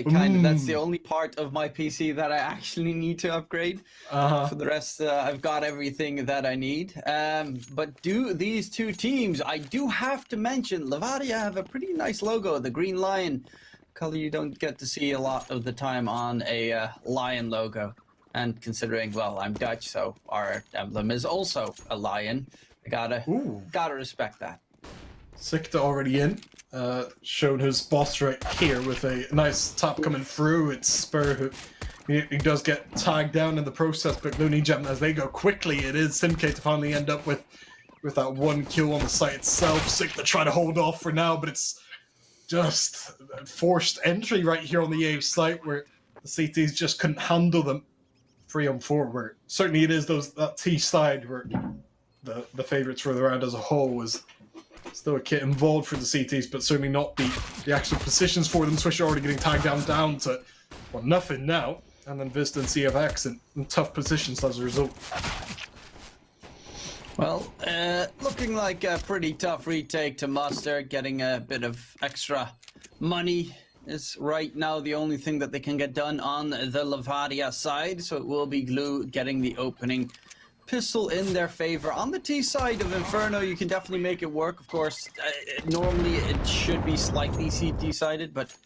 kind of, that's the only part of my PC that I actually need to upgrade. For the rest, I've got everything that I need. But these two teams, I do have to mention, Levadia have a pretty nice logo, the green lion. Color you don't get to see a lot of the time on a lion logo. And considering, well, I'm Dutch, so our emblem is also a lion. I gotta respect that. Sikta already in. Showed his boss right here with a nice tap coming through. It's Spur who he does get tagged down in the process, but Gluh nijem, as they go quickly, it is Simke to finally end up with that one kill on the site itself. Sikta trying to hold off for now, but it's just forced entry right here on the A site where the CTs just couldn't handle them 3-on-4. Where certainly it is that T side where the favourites for the round as a whole was still a kit involved for the CTs, but certainly not the actual positions for them. Swisher already getting tagged down to, well, nothing now. And then Vista and CFX in tough positions as a result. Well, looking like a pretty tough retake to muster. Getting a bit of extra money is right now the only thing that they can get done on the Levadia side. So it will be Gluh getting the opening pistol in their favor. On the T side of Inferno, you can definitely make it work. Of course, normally it should be slightly CT-sided, but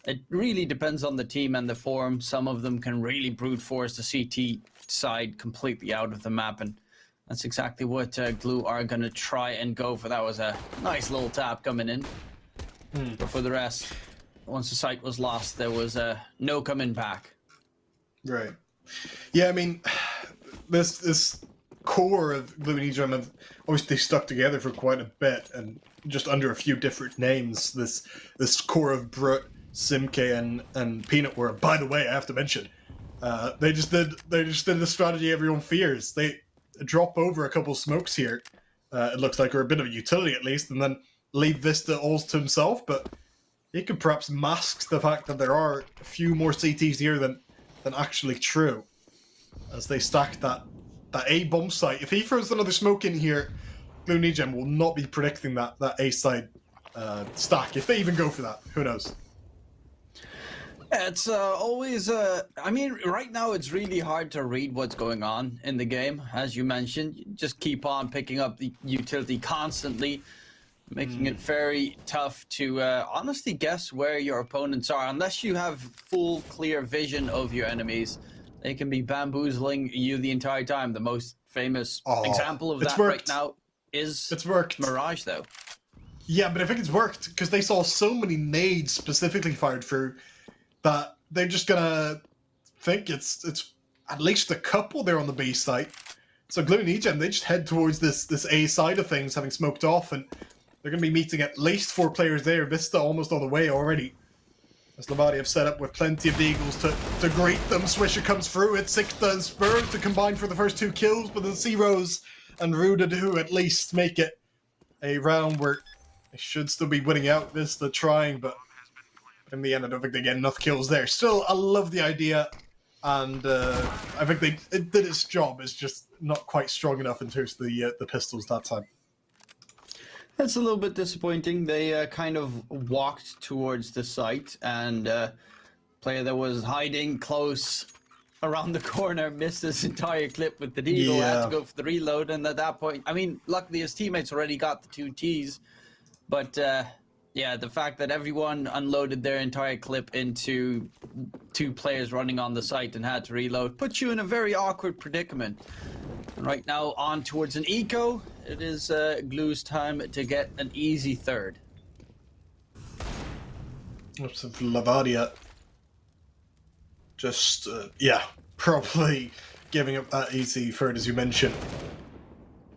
it really depends on the team and the form. Some of them can really brute force the CT side completely out of the map, and that's exactly what Gluh are going to try and go for. That was a nice little tap coming in. But for the rest, once the site was lost, there was no coming back. Right. Yeah, I mean, this core of Gluh nijem have obviously stuck together for quite a bit, and just under a few different names. This core of Brut, Simke, and Peanut were, by the way, I have to mention, they just did the strategy everyone fears. They drop over a couple smokes here. It looks like, or a bit of a utility at least, and then leave Vista all to himself. But he could perhaps mask the fact that there are a few more CTs here than actually true, as they stack that A bomb site. If he throws another smoke in here, Gluh nijem will not be predicting that A side stack. If they even go for that, who knows? It's always, I mean, right now it's really hard to read what's going on in the game. As you mentioned, you just keep on picking up the utility constantly, making it very tough to honestly guess where your opponents are. Unless you have full, clear vision of your enemies, they can be bamboozling you the entire time. The most famous example of that right now is Mirage, though. Yeah, but I think it's worked because they saw so many nades specifically fired through that they're just gonna think it's at least a couple there on the B site. So Gluh nijem, they just head towards this A side of things, having smoked off, and they're gonna be meeting at least 4 players there. Vista almost on the way already, as Levadia have set up with plenty of Deagles to greet them. Swisher comes through, it's Sikta and Spur to combine for the first 2 kills, but then C-Rose and Ruda do at least make it a round where they should still be winning out. Vista trying, but in the end, I don't think they get enough kills there. Still, I love the idea, and I think it did its job. It's just not quite strong enough in terms of the pistols that time. That's a little bit disappointing. They kind of walked towards the site, and player that was hiding close around the corner missed his entire clip with the Deagle. Had to go for the reload, and at that point, I mean, luckily his teammates already got the 2 Ts, but yeah, the fact that everyone unloaded their entire clip into 2 players running on the site and had to reload puts you in a very awkward predicament. And right now, on towards an eco. It is Gluh's time to get an easy 3rd. Lots of Levadia. Just, yeah, probably giving up that easy 3rd, as you mentioned.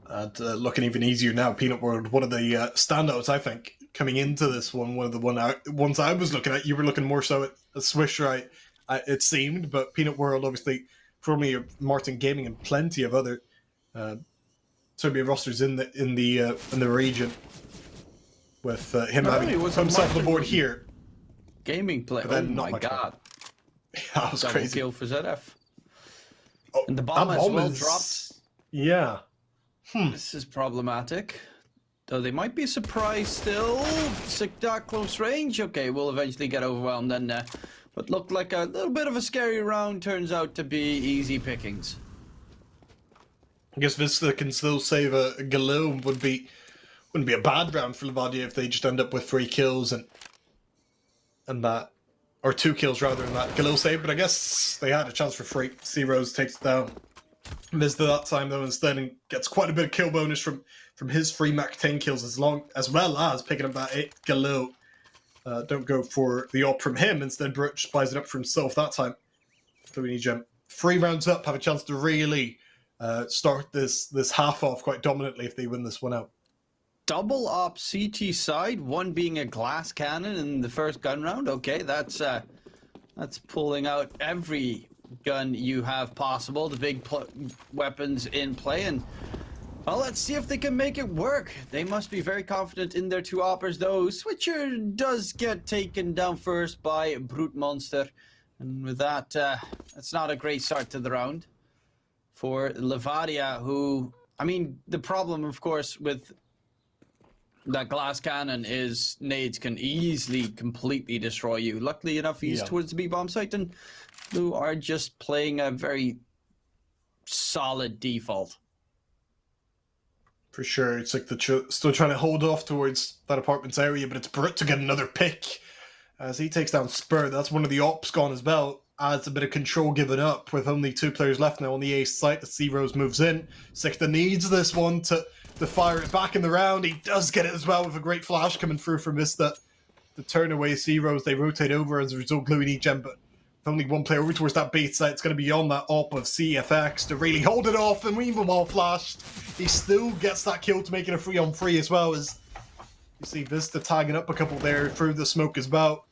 And looking even easier now. Peanut World, one of the standouts, I think, coming into this one. One of the ones I was looking at. You were looking more so at Swisher, it seemed, but Peanut World, obviously, formerly Martin Gaming, and plenty of other Serbia rosters in the region, with him having himself on the board here. Gaming play. Oh my god! That was Double crazy. Kill for ZF. Oh, And the bomb as well dropped. Yeah. This is problematic. Though they might be surprised still. Sikta close range. Okay, we'll eventually get overwhelmed. Then What looked like a little bit of a scary round turns out to be easy pickings. I guess Vista can still save a Gluh. Wouldn't be a bad round for Levadia if they just end up with 3 kills and that, or 2 kills rather than that Gluh save. But I guess they had a chance for free. C-Rose takes it down. Vista that time though instead and gets quite a bit of kill bonus from his free Mac 10 kills as well as picking up that 8 Gluh. Don't go for the op from him. Instead, Brut just buys it up for himself that time. Gluh nijem 3 rounds up, have a chance to really start this half off quite dominantly if they win this one out. Double op CT side, one being a glass cannon in the first gun round. Okay, that's pulling out every gun you have possible, the big weapons in play, and well, let's see if they can make it work. They must be very confident in their 2 oppers, though. Switcher does get taken down first by Brute Monster, and with that, it's not a great start to the round for Levadia, who, I mean, the problem, of course, with that glass cannon is nades can easily completely destroy you. Luckily enough, he's towards the B-bomb site, and Gluh are just playing a very solid default. For sure, it's like still trying to hold off towards that apartment's area, but it's Brut to get another pick as he takes down Spur. That's one of the ops gone as well. Adds a bit of control given up with only 2 players left now on the ace site as C-Rose moves in. Sikta needs this one to fire it back in the round. He does get it as well with a great flash coming through from Vista. The turn away C-Rose, they rotate over as a result. Gluh nijem, but with only 1 player over towards that bait site, it's going to be on that op of CFX to really hold it off. And even while flashed, he still gets that kill to make it a 3-on-3 as well, as you see Vista tagging up a couple there through the smoke as well.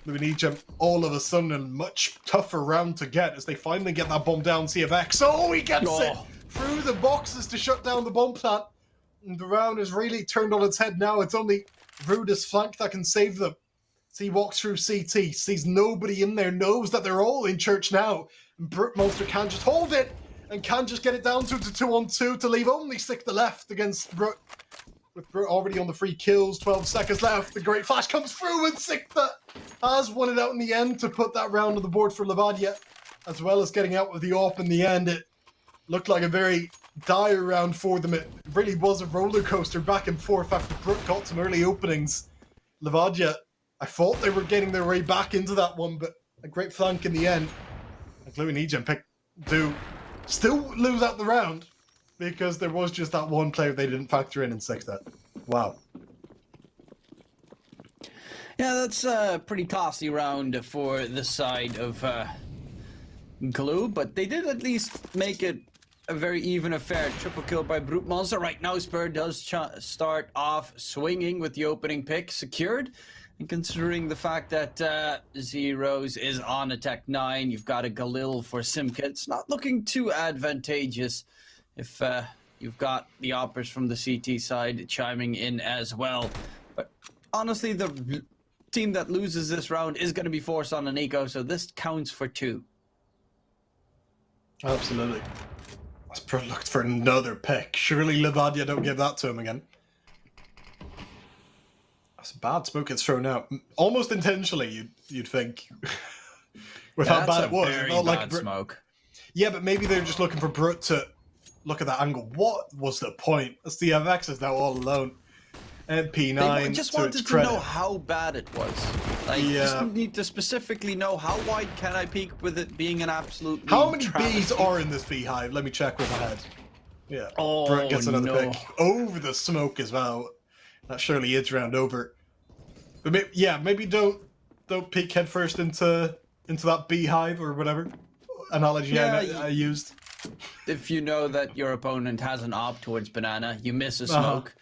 Gluh nijem all of a sudden a much tougher round to get as they finally get that bomb down. CFX, he gets it through the boxes to shut down the bomb plant. And the round is really turned on its head now. It's only Ruda's flank that can save them. So he walks through CT, sees nobody in there, knows that they're all in church now. And Brute Monster can just hold it and can just get it down to 2-on-2 to leave only Sikta left against Brute. With Brute already on the 3 kills, 12 seconds left. The great flash comes through and Sikta has won it out in the end to put that round on the board for Levadia, as well as getting out with the op in the end. It looked like a very dire round for them. It really was a roller coaster back and forth after Brute got some early openings. Levadia, I thought they were getting their way back into that one, but a great flank in the end. And Gluh nijem do still lose out the round because there was just that one player they didn't factor in Sikta. Wow. Yeah, that's a pretty costly round for the side of Gluh, but they did at least make it a very even affair. Triple kill by Brute Monster. Right now, Spur does start off swinging with the opening pick secured. And considering the fact that Z-Rose is on a Tech 9, you've got a Galil for Simka. It's not looking too advantageous if you've got the oppers from the CT side chiming in as well. But honestly, the team that loses this round is going to be forced on an eco, so this counts for 2. Absolutely. Spur looked for another pick. Surely Levadia don't give that to him again. That's a bad smoke gets thrown out. Almost intentionally, you'd think. With how bad it was. Very it felt bad like smoke. Yeah, but maybe they're just looking for Brute to look at that angle. What was the point? As the FX is now all alone. MP9 They just to wanted its to credit. know how bad it was. Like, just need to specifically know how wide can I peek with it being an absolute. How many bees are in this beehive? Let me check with my head. Yeah. Oh, Brute gets another no. pick. Over the smoke as well. That surely is round over. But maybe don't peek headfirst into that beehive or whatever analogy I used. If you know that your opponent has an op towards banana, you miss a smoke,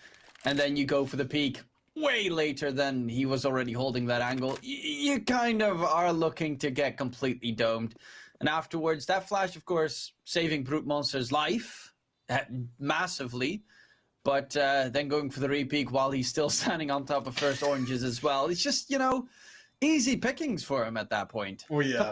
and then you go for the peek way later than he was already holding that angle, you kind of are looking to get completely domed. And afterwards, that flash, of course, saving Brute Monster's life massively. But then going for the repeak while he's still standing on top of first oranges as well. It's just, easy pickings for him at that point. Oh, yeah.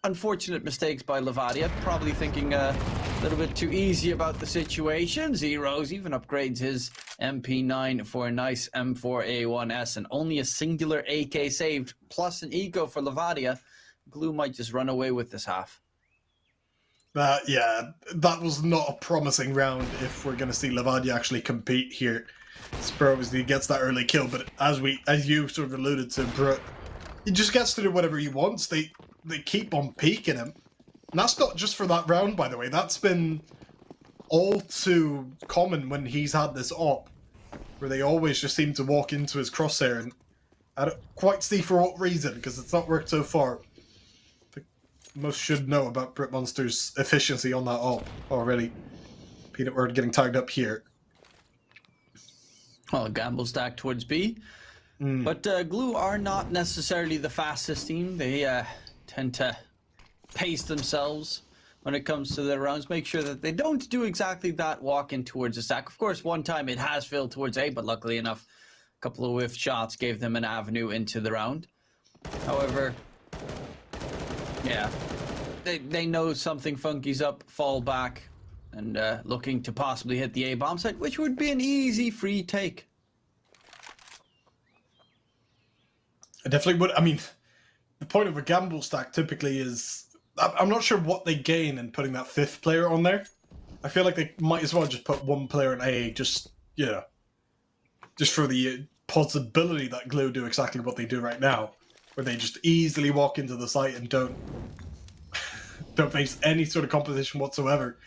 unfortunate mistakes by Levadia, probably thinking a little bit too easy about the situation. Zeros even upgrades his MP9 for a nice M4A1S, and only a singular AK saved, plus an eco for Levadia. Gluh might just run away with this half. Yeah, that was not a promising round if we're going to see Levadia actually compete here. Spur obviously gets that early kill, but as you sort of alluded to, Brut, he just gets to do whatever he wants. They keep on peeking him. And that's not just for that round, by the way. That's been all too common when he's had this op, where they always just seem to walk into his crosshair, and I don't quite see for what reason, because it's not worked so far. Most should know about Brit Monster's efficiency on that op already. Peanut Word getting tagged up here. Well, gamble stack towards B. But Gluh are not necessarily the fastest team. They tend to pace themselves when it comes to their rounds. Make sure that they don't do exactly that, walk in towards the stack. Of course, one time it has failed towards A, but luckily enough, a couple of whiff shots gave them an avenue into the round. However, yeah, they know something funky's up, fall back, and looking to possibly hit the A bomb site, which would be an easy free take. I definitely would. I mean, the point of a gamble stack typically is, I'm not sure what they gain in putting that fifth player on there. I feel like they might as well just put one player in A, just for the possibility that Gluh do exactly what they do right now, where they just easily walk into the site and don't face any sort of competition whatsoever.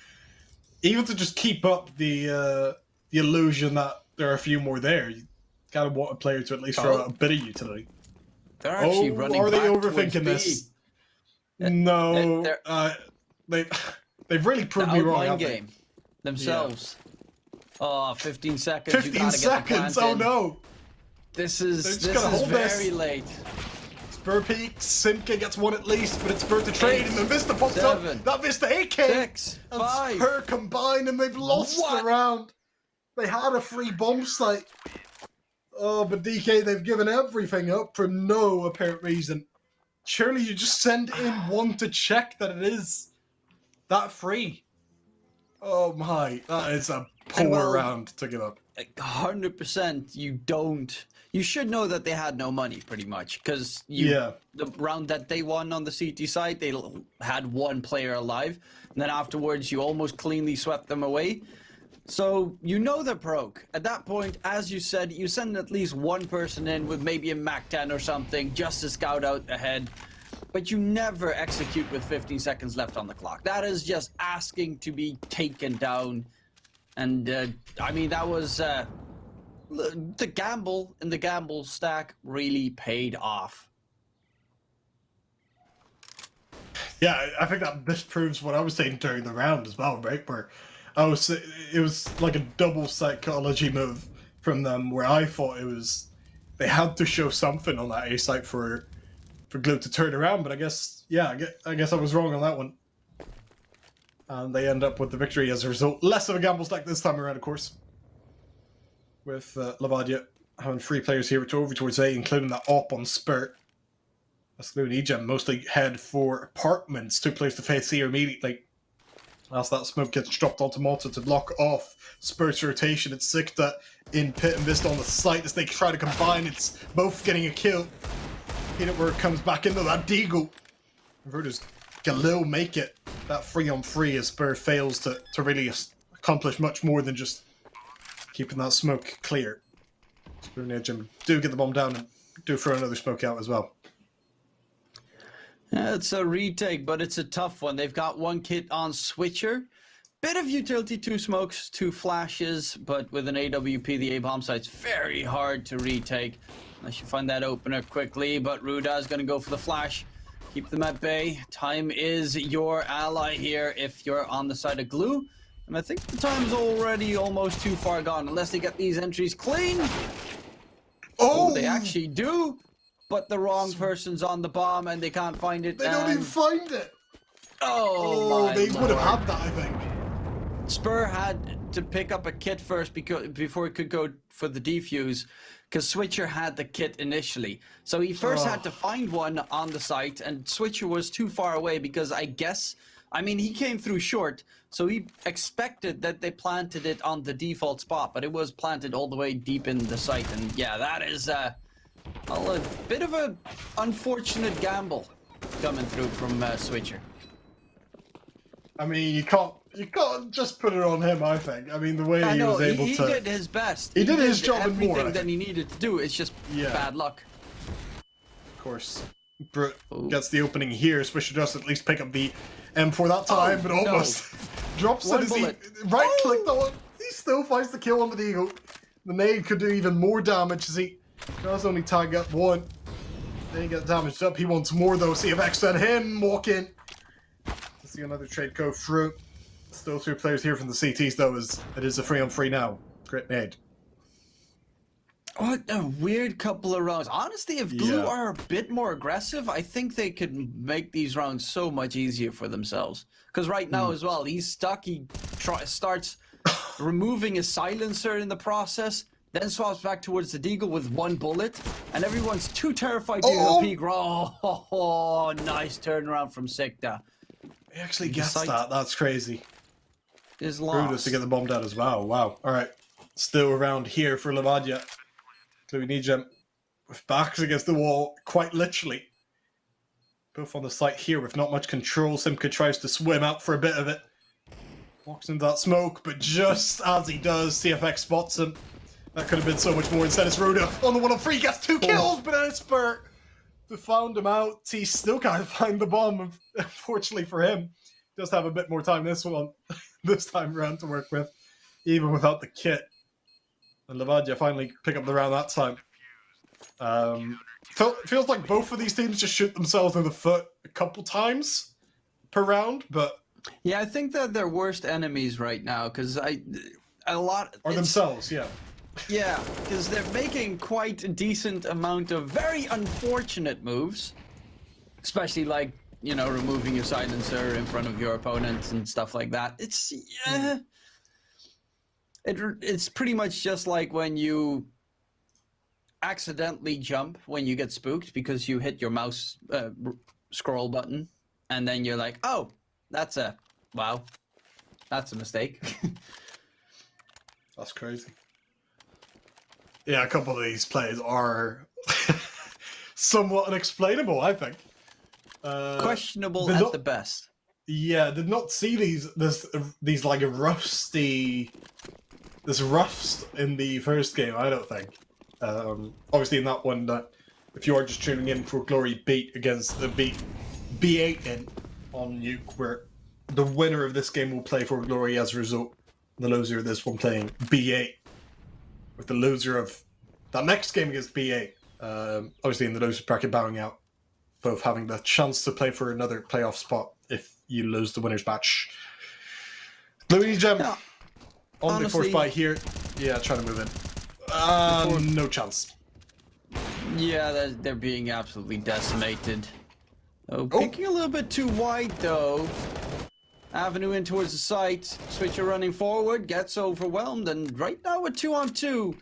Even to just keep up the illusion that there are a few more there, you kind of want a player to at least throw out a bit of utility. They're actually running are they back overthinking this? No, they've really proved me wrong. Game themselves. Yeah. Oh, 15 seconds. 15 seconds. Oh no! This is very late. Spur peaks. Simca gets one at least, but it's Spur to trade, and the Vista pops up. That Vista AK 6, 5. Spur combined, and they've lost the round. They had a free bomb site. Oh, but DK, they've given everything up for no apparent reason. Surely you just send in one to check that it is that free. Oh my, that is a poor round to give up. 100% you don't. You should know that they had no money, pretty much, because the round that they won on the CT side, they had one player alive, and then afterwards you almost cleanly swept them away. So, you know they're broke. At that point, as you said, you send at least one person in with maybe a Mac 10 or something, just to scout out ahead. But you never execute with 15 seconds left on the clock. That is just asking to be taken down. And, I mean, that was... the gamble in the gamble stack really paid off. Yeah, I think that this proves what I was saying during the round as well, right? Where it was like a double psychology move from them, where I thought they had to show something on that A site for Gluh to turn around, but I guess I was wrong on that one. And they end up with the victory as a result. Less of a gamble stack this time around, of course. With Levadia having 3 players here over towards A, including that op on Spur. As Gluh and nijem mostly head for apartments. 2 players to face C immediately. As that smoke gets dropped onto Malta to block off Spur's rotation, it's Sikta in pit and Vista on the site as they try to combine. It's both getting a kill. Peanut Word comes back into that deagle. Vertus Galil make it that 3-on-3 as Spur fails to really accomplish much more than just keeping that smoke clear. Spur and nijem do get the bomb down and do throw another smoke out as well. Yeah, it's a retake, but it's a tough one. They've got 1 kit on Switcher. Bit of utility, 2 smokes, 2 flashes, but with an AWP, the A-bomb site's very hard to retake. Unless you find that opener quickly, but Ruda is going to go for the flash. Keep them at bay. Time is your ally here if you're on the side of Gluh. And I think the time's already almost too far gone, unless they get these entries clean. Oh, they actually do. But the wrong person's on the bomb and they can't find it. They don't even find it. Oh, they would have had that, I think. Spur had to pick up a kit first before he could go for the defuse, because Switcher had the kit initially. So he first had to find one on the site, and Switcher was too far away because I mean, he came through short, so he expected that they planted it on the default spot, but it was planted all the way deep in the site. And yeah, that is a bit of a unfortunate gamble coming through from Switcher. I mean, you can't just put it on him, I think. I mean, the way he was able to... He did his best. He did his job and more, everything that he needed to do. It's just bad luck. Of course. Brute gets the opening here. Swisher does at least pick up the M4 that time, but almost drops it as he right-clicked on. He still finds the kill on the Deagle. The nade could do even more damage as he does only tag up one. Then he gets damaged up. He wants more though. CFX and him walk in. To see another trade go through. Still 2 players here from the CTs though, as it is a 3-on-3 now. Great nade. What a weird couple of rounds. Honestly, if Gluh are a bit more aggressive, I think they could make these rounds so much easier for themselves. Because right now as well, he's stuck. He starts removing his silencer in the process, then swaps back towards the Deagle with 1 bullet, and everyone's too terrified to do the peek. Oh, nice turnaround from Sikta. He actually gets that. That's crazy. Is lost. Brutus to get the bomb down as well. Wow. All right. Still around here for Levadia. Gluh nijem with backs against the wall, quite literally. Both on the site here with not much control. Simka tries to swim out for a bit of it. Walks into that smoke, but just as he does, CFX spots him. That could have been so much more. Instead, it's Roda on the 1-on-3, gets 2 kills, but then it's Spur to found him out. He still can't find the bomb, unfortunately for him. Does have a bit more time this time around to work with, even without the kit. And Levadia finally pick up the round that time. Feels like both of these teams just shoot themselves in the foot a couple times per round, but... Yeah, I think that they're worst enemies right now, because themselves, yeah. Yeah, because they're making quite a decent amount of very unfortunate moves. Especially like, you know, removing your silencer in front of your opponents and stuff like that. It's... It's pretty much just like when you accidentally jump when you get spooked because you hit your mouse scroll button, and then you're like, oh, that's a mistake. That's crazy. Yeah, a couple of these plays are somewhat unexplainable, I think. Questionable at the best. Yeah, did not see these like this rust in the first game, I don't think. Obviously in that one, that if you are just tuning in for Glory beat against the B8 in on Nuke, where the winner of this game will play for Glory as a result. The loser of this one playing B8. With the loser of that next game against B8, obviously in the loser bracket bowing out, both having the chance to play for another playoff spot if you lose the winner's match. Gluh nijem on the force buy here. Yeah, trying to move in. No chance. Yeah, they're being absolutely decimated. Oh, picking a little bit too wide though. Avenue in towards the site. Switcher running forward, gets overwhelmed, and right now with 2-on-2.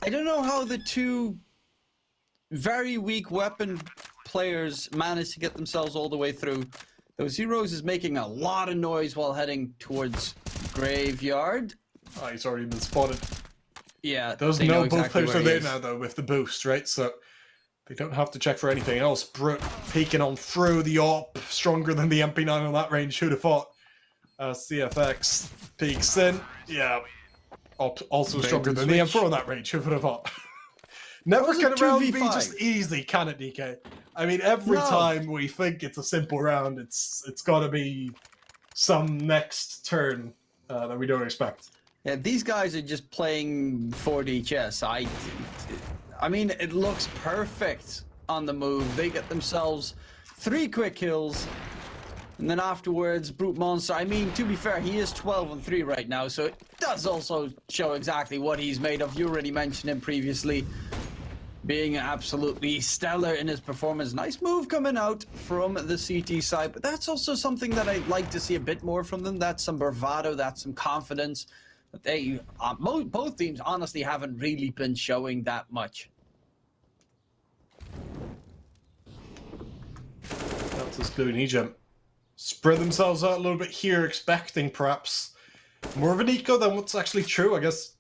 I don't know how the 2 very weak weapon players managed to get themselves all the way through. Those Zeros is making a lot of noise while heading towards Graveyard. Oh, he's already been spotted. Yeah, those know both players are there now though with the boost, right? So they don't have to check for anything else. Brute peeking on through the op, stronger than the MP9 on that range. Who'd have thought? CFX peeks in. Yeah. Also stronger than the M4 on that range. Who would have thought? Never can a round be just easy, can it, DK? I mean, every time we think it's a simple round, it's got to be some next turn that we don't expect. Yeah, these guys are just playing 4D chess. I mean, it looks perfect on the move. They get themselves 3 quick kills. And then afterwards, Brute Monster. I mean, to be fair, he is 12-3 right now, so it does also show exactly what he's made of. You already mentioned him previously. being absolutely stellar in his performance. Nice move coming out from the CT side, but that's also something that I'd like to see a bit more from them. That's some bravado, that's some confidence. But they, both teams honestly haven't really been showing that much. That's this Gluh and nijem. Spread themselves out a little bit here, expecting perhaps more of an eco than what's actually true. I guess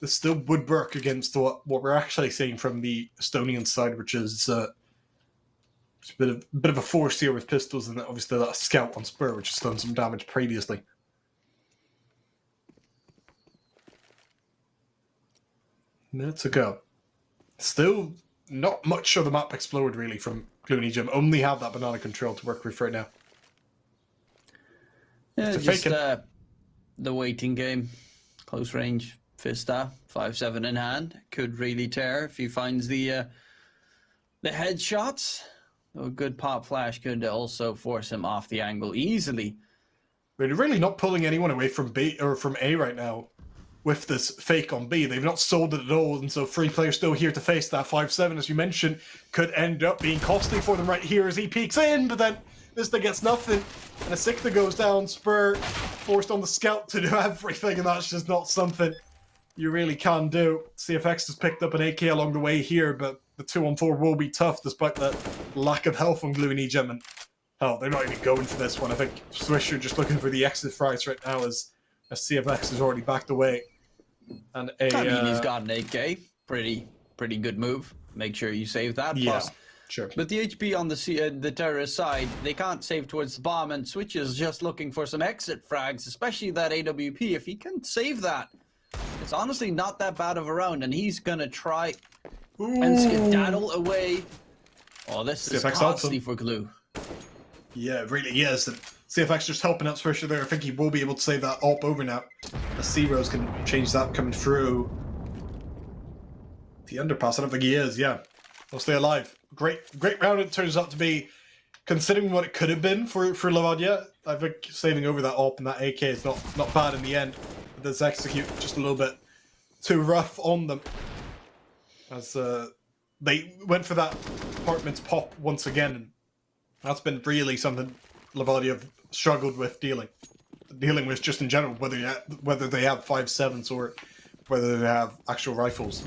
this still would work against what we're actually seeing from the Estonian side, which is a bit of a force here with pistols, and obviously that scout on Spur, which has done some damage previously. Minutes ago. Still not much of the map explored really from Gluh and nijem. Only have that banana control to work with right now. Yeah, just the waiting game. Close range Fista, 5-7 in hand. Could really tear if he finds the headshots. A good pop flash could also force him off the angle easily. They're really not pulling anyone away from B or from A right now with this fake on B. They've not sold it at all, and so free players still here to face that 5-7, as you mentioned, could end up being costly for them right here as he peeks in, but then Vista gets nothing, and a Sikta goes down. Spur forced on the scout to do everything, and that's just not something you really can do. CFX has picked up an AK along the way here, but the 2-on-4 will be tough despite the lack of health on Gluh and nijem, and hell, they're not even going for this one. I think Swisher just looking for the exit fries right now as CFX has already backed away. And I mean, he's got an AK. Pretty good move. Make sure you save that. Yeah, Plus, sure. but the HP on the terrorist side, they can't save towards the bomb, and Switch is just looking for some exit frags, especially that AWP. If he can save that, it's honestly not that bad of a round, and he's gonna try and skedaddle away. Oh, this is costly for Gluh. Yeah, it really is. And CFX just helping out Swisher there. I think he will be able to save that AWP over now. The C-Rose can change that coming through the underpass. I don't think he is, yeah. He'll stay alive. Great round it turns out to be, considering what it could have been for Levadia. I think saving over that AWP and that AK is not bad in the end. But this execute just a little bit too rough on them. As they went for that apartment's pop once again, and that's been really something Levadia have struggled with dealing with just in general, whether they have 5.7s or whether they have actual rifles.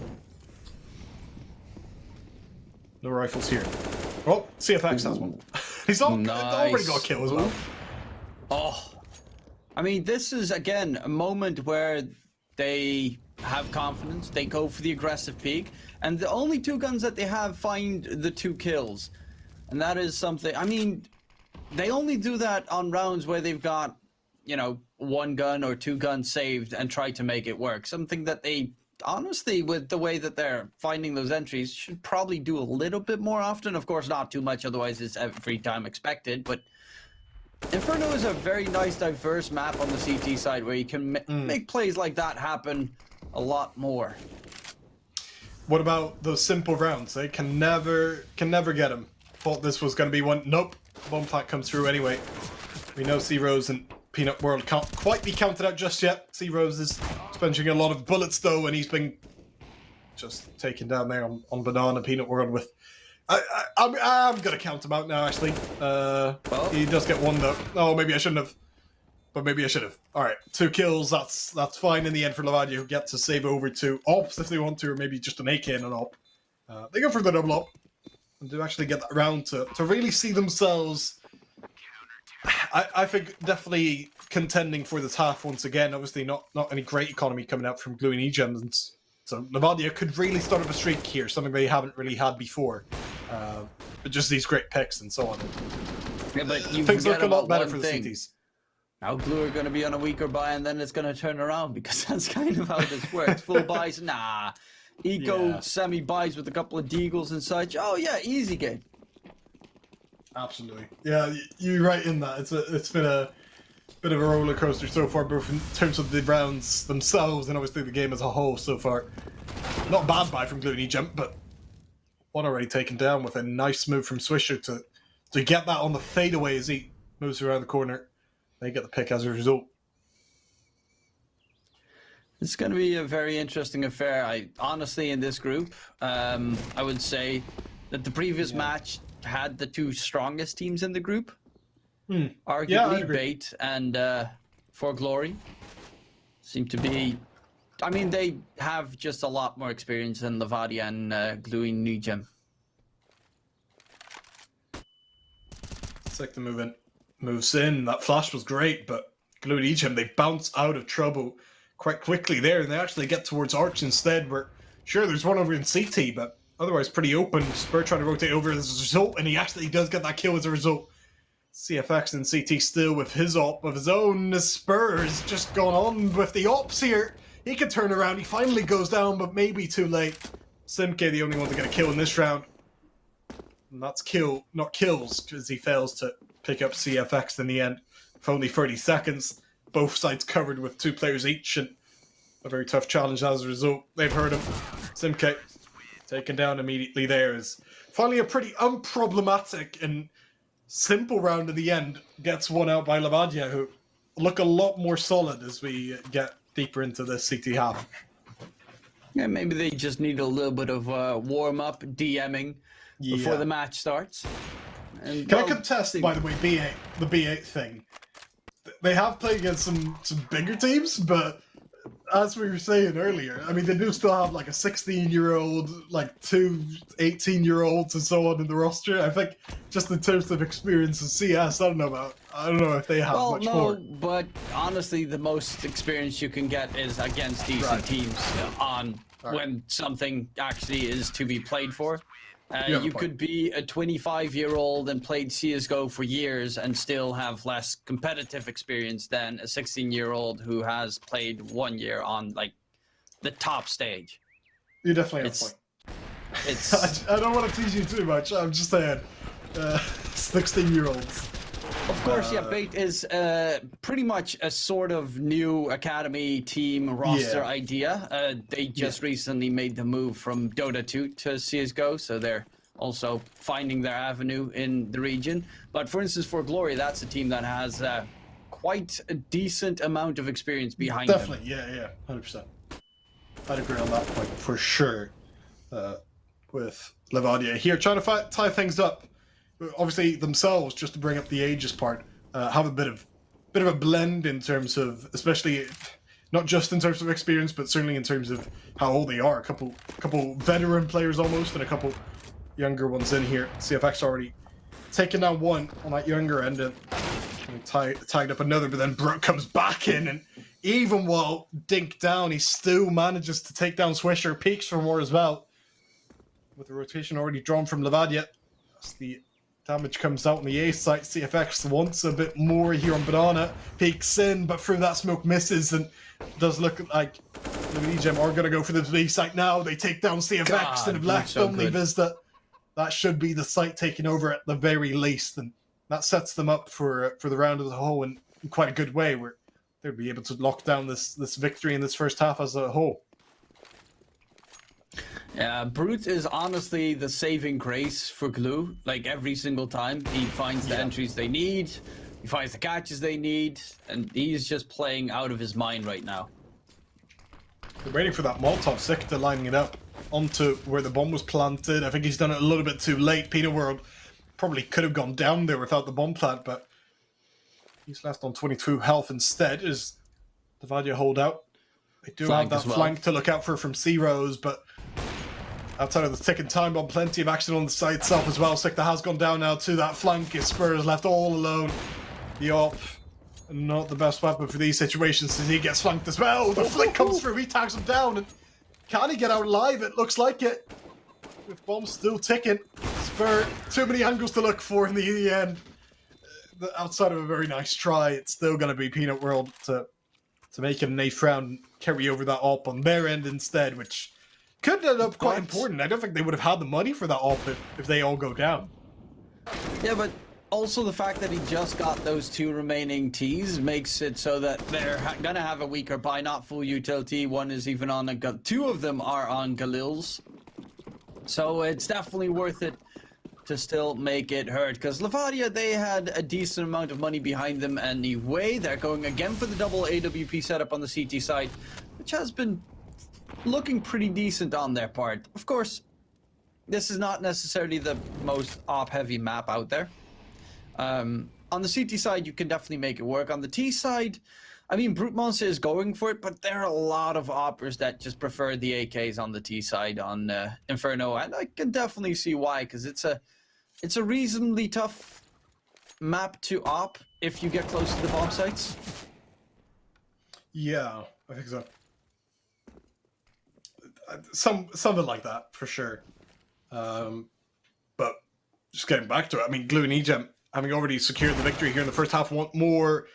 No rifles here. Oh, CFX has one. He's already got a kill as well. Oh, I mean, this is again a moment where they have confidence. They go for the aggressive peak, and the only two guns that they have find the 2 kills, and that is something. I mean, they only do that on rounds where they've got, 1 gun or 2 guns saved and try to make it work. Something that they, honestly, with the way that they're finding those entries, should probably do a little bit more often. Of course, not too much, otherwise it's every time expected. But Inferno is a very nice, diverse map on the CT side where you can make plays like that happen a lot more. What about those simple rounds? They can never get them. Thought this was going to be one. Nope. Bomb plant comes through anyway. We know C-Rose and Peanut World can't quite be counted out just yet. C-Rose is spending a lot of bullets though, and he's been just taken down there on Banana Peanut World with... I'm going to count him out now, actually. He does get 1 though. Oh, maybe I shouldn't have. But maybe I should have. Alright, 2 kills, that's fine in the end for Levadia, who get to save over to AWPs if they want to, or maybe just an AK and an AWP. They go for the double AWP, and do actually get that round to really see themselves, I think, definitely contending for this half once again. Obviously not any great economy coming out from Gluh and nijem, and so Levadia could really start up a streak here, something they haven't really had before. But just these great picks and so on. Yeah, but you things look a lot better for the thing. CTs. Now Gluh are going to be on a weaker buy, and then it's going to turn around, because that's kind of how this works. Full buys, nah. Eco semi-buys with a couple of deagles and such. Oh yeah, easy game. Absolutely. Yeah, you're right in that. It's been a bit of a roller coaster so far, both in terms of the rounds themselves and obviously the game as a whole so far. Not a bad buy from Gluh and nijem, but one already taken down with a nice move from Swisher to get that on the fadeaway as he moves around the corner. They get the pick as a result. It's going to be a very interesting affair. Honestly, in this group, I would say that the previous match had the two strongest teams in the group. Arguably, Bait and For Glory seem to be. I mean, they have just a lot more experience than Levadia and Gluh and nijem. It's like the moves in. That flash was great, but Gluh and nijem, they bounce out of trouble quite quickly there, and they actually get towards Arch instead, where, sure, there's one over in CT, but otherwise pretty open. Spur trying to rotate over as a result, and he actually does get that kill as a result. CFX and CT still with his op of his own. Spur has just gone on with the ops here. He can turn around, he finally goes down, but maybe too late. Simke, the only one to get a kill in this round. And that's kill, not kills, because he fails to pick up CFX in the end. For only 30 seconds. Both sides covered with 2 players each, and a very tough challenge as a result. They've heard him. Simke taken down immediately there. Is finally a pretty unproblematic and simple round in the end. Gets one out by Levadia, who look a lot more solid as we get deeper into the CT half. Yeah, maybe they just need a little bit of warm-up, DMing before the match starts. And, Can I contest, by the way, B8, the B8 thing? They have played against some bigger teams, but as we were saying earlier, I mean, they do still have like a 16-year-old, like 2 18-year-olds and so on in the roster. I think just in terms of experience in CS, I don't know if they have much more. But honestly, the most experience you can get is against decent teams when something actually is to be played for. You could be a 25-year-old and played CSGO for years and still have less competitive experience than a 16-year-old who has played 1 year on like the top stage. You definitely have a point. It's I don't want to tease you too much. I'm just saying, 16-year-olds. Of course, Bait is pretty much a sort of new academy team roster idea. They just recently made the move from Dota 2 to CSGO, so they're also finding their avenue in the region. But for instance, for Glory, that's a team that has quite a decent amount of experience behind them. Definitely, yeah, 100%. I'd agree on that point for sure. With Levadia here, trying to tie things up. Obviously themselves, just to bring up the ages part, have a bit of a blend in terms of, especially not just in terms of experience, but certainly in terms of how old they are. A couple veteran players almost, and a couple younger ones in here. CFX already taken down one on that younger end, and tagged up another, but then Brooke comes back in, and even while Dink down, he still manages to take down Swisher, peeks for more as well. With the rotation already drawn from Levadia, that's the damage comes out on the A site. CFX wants a bit more here on Banana. Peeks in, but through that smoke misses, and does look like the nijem are going to go for the B site now. They take down CFX and have left only Vista. That should be the site taking over at the very least, and that sets them up for the round as a whole in quite a good way, where they'll be able to lock down this victory in this first half as a whole. Yeah, Brute is honestly the saving grace for Gluh. Like every single time, he finds the entries they need, he finds the catches they need, and he's just playing out of his mind right now. They're waiting for that Molotov, Sikta lining it up onto where the bomb was planted. I think he's done it a little bit too late. Peanut World probably could have gone down there without the bomb plant, but he's left on 22 health instead as Levadia hold out. They do have that flank to look out for from C-Rose, but outside of the ticking time bomb, plenty of action on the site itself as well. Sikta has gone down now to that flank. His Spur is left all alone. The op, not the best weapon for these situations as he gets flanked as well. The flick comes through, he tags him down, and can he get out alive? It looks like it. With bombs still ticking. Spur, too many angles to look for in the end. Outside of a very nice try, it's still going to be Peanut World to make it an 8th round and carry over that op on their end instead, which could end up quite important. I don't think they would have had the money for that op if they all go down. Yeah, but also the fact that he just got those 2 remaining Ts makes it so that they're going to have a weaker buy, not full utility. One is even on a 2 of them are on Galil's. So it's definitely worth it to still make it hurt, because Levadia, they had a decent amount of money behind them anyway. They're going again for the double AWP setup on the CT side. which has been looking pretty decent on their part. Of course, this is not necessarily the most op-heavy map out there. On the CT side, you can definitely make it work. On the T side, I mean, Brute Monster is going for it, but there are a lot of oppers that just prefer the AKs on the T side on Inferno, and I can definitely see why, because it's a reasonably tough map to op if you get close to the bomb sites. Yeah, I think so. Something like that, for sure. But just getting back to it, I mean, Gluh and nijem, having already secured the victory here in the first half, want more.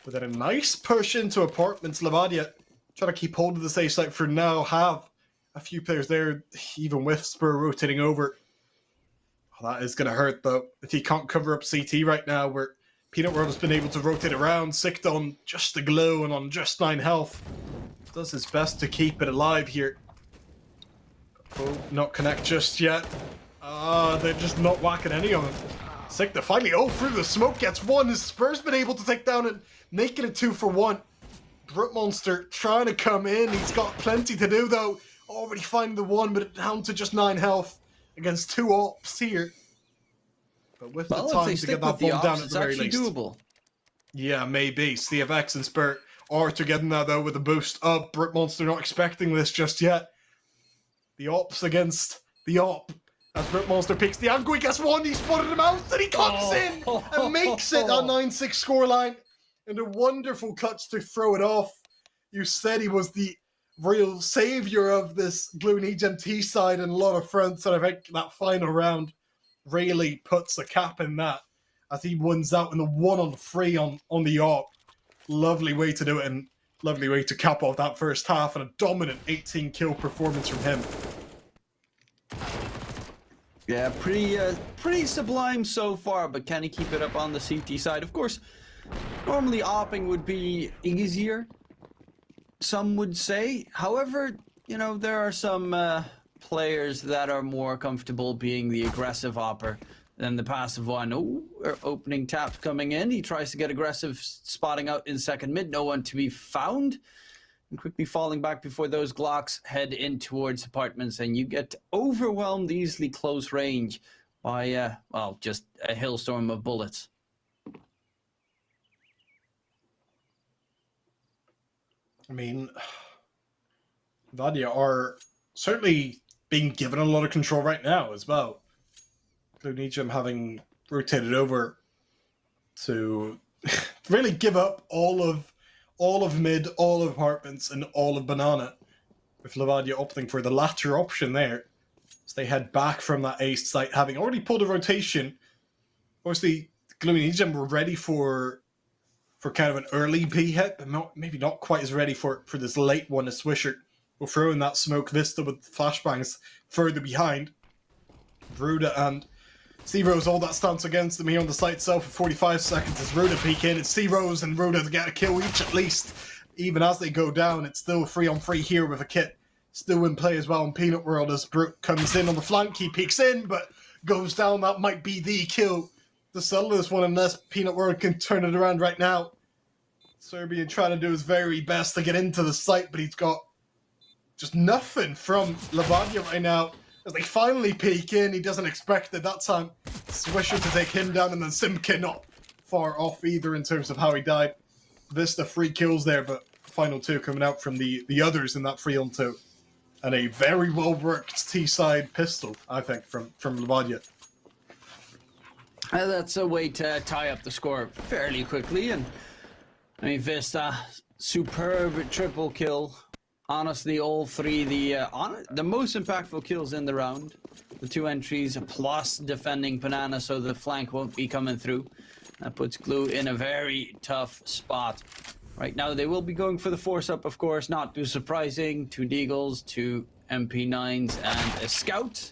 With a nice push into apartments, Levadia trying to keep hold of the safe site for now. Have a few players there, even with Spur rotating over. Oh, that is going to hurt, though. If he can't cover up CT right now, where Peanut World has been able to rotate around, Sicked on just the Gluh and on just 9 health. Does his best to keep it alive here. Oh, not connect just yet. They're just not whacking any of them. Sick, finally, through the smoke gets one. His Spur's been able to take down and making it 2 for 1. Brute Monster trying to come in. He's got plenty to do, though. Already finding the one, but down to just 9 health against 2 ops here. But with the time to get that bomb down at the very least. Doable. Yeah, maybe. CFX and Spur are together now, though, with a boost up. Brute Monster not expecting this just yet. The ops against the op. As Brute Monster picks the angle, he gets one, he spotted him out, and he cuts in and makes it a 9-6 scoreline. And a wonderful clutch to throw it off. You said he was the real saviour of this Gluh nijem T side and a lot of fronts, and I think that final round really puts a cap in that as he wins out in the 1-on-3 on the AWP. Lovely way to do it, and lovely way to cap off that first half, and a dominant 18 kill performance from him. Yeah, pretty sublime so far, but can he keep it up on the CT side? Of course, normally opping would be easier, some would say. However, you know, there are some players that are more comfortable being the aggressive opper than the passive one. Opening tap coming in. He tries to get aggressive, spotting out in second mid. No one to be found. And quickly falling back before those Glocks head in towards apartments, and you get overwhelmed easily close range by, well, just a hailstorm of bullets. I mean, Vadia are certainly being given a lot of control right now as well. Gluh nijem having rotated over to really give up all of mid, all of apartments, and all of banana, with Levadia opting for the latter option there. So they head back from that ace site, having already pulled a rotation. Obviously, Gluh nijem were ready for kind of an early B hit, but maybe not quite as ready for this late one as Swisher will throw in that smoke vista with flashbangs further behind. Ruda and C-Rose all that stance against them here on the site itself for 45 seconds as Ruda peek in. It's C-Rose and Ruda to get a kill each at least. Even as they go down, it's still 3-on-3 here with a kit still in play as well in Peanut World as Brute comes in on the flank. He peeks in, but goes down. That might be the kill to settle this one unless Peanut World can turn it around right now. Serbian trying to do his very best to get into the site, but he's got just nothing from Levadia right now. As they finally peek in, he doesn't expect it that time. Swisher to take him down, and then Simkin not far off either in terms of how he died. Vista 3 kills there, but final 2 coming out from the others in that 3-on-2. And a very well-worked T-side pistol, I think, from Levadia. That's a way to tie up the score fairly quickly. And I mean, Vista, superb triple kill. Honestly, all 3, the most impactful kills in the round. The 2 entries, plus defending Banana so the flank won't be coming through. That puts Gluh in a very tough spot. Right now, they will be going for the force up, of course. Not too surprising. 2 Deagles, 2 MP9s, and a Scout.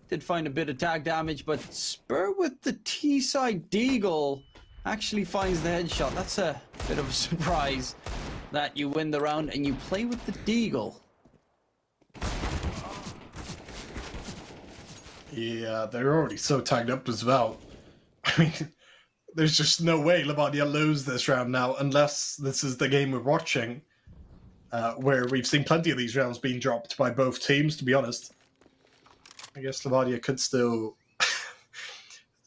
Did find a bit of tag damage, but Spur with the T-side Deagle actually finds the headshot. That's a bit of a surprise that you win the round and you play with the Deagle. Yeah, they're already so tagged up as well. I mean, there's just no way Levadia lose this round now unless this is the game we're watching. where we've seen plenty of these rounds being dropped by both teams, to be honest. I guess Levadia could still